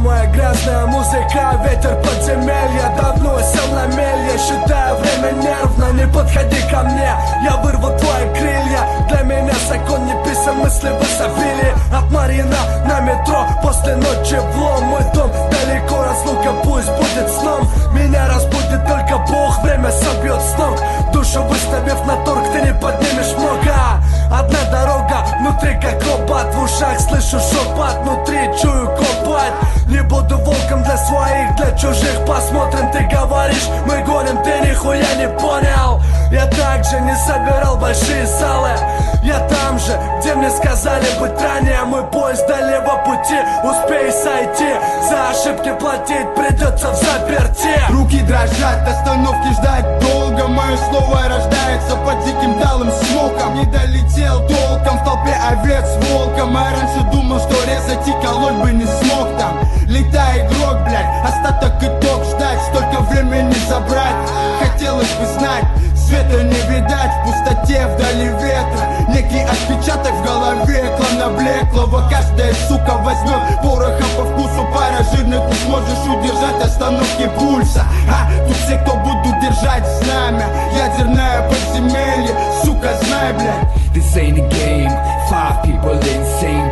Моя грязная музыка, ветер подземелья. Давно сел на мель, я считаю время нервно. Не подходи ко мне, я вырву твои крылья. Для меня закон не писан, мысли в изобилии. От Марина на метро, после ночи влом. Мой дом далеко, разлука пусть будет сном. Меня разбудит только Бог, время собьет с ног. Душу выставив на торг, ты не поднимешь много. Одна дорога, внутри как робот. В ушах слышу шепот, внутри чую копать. Не буду волком для своих, для чужих. Посмотрим, ты говоришь, мы гоним, ты нихуя не понял. Я также не собирал большие залы. Я там же, где мне сказали быть ранее. Мой поезд дальнего пути, успей сойти. За ошибки платить придется в заперти. Руки дрожат, остановки ждать долго. Мое слово рождается под диким талым смоком. Не долетел толком в толпе овец с волком. А раньше думал, что резать и колоть бы не смог там. Летай, игрок, блядь, остаток итог ждать. Столько времени забрать, хотелось бы знать. Света не видать в пустоте вдали ветра. Некий отпечаток в голове, клана блеклого. Каждая сука возьмет пороха по вкусу. Пара жирных, ты сможешь удержать остановки пульса. Тут все, кто будут держать знамя. Ядерное подземелье, сука, знай, блядь. This ain't a game, 5 people insane.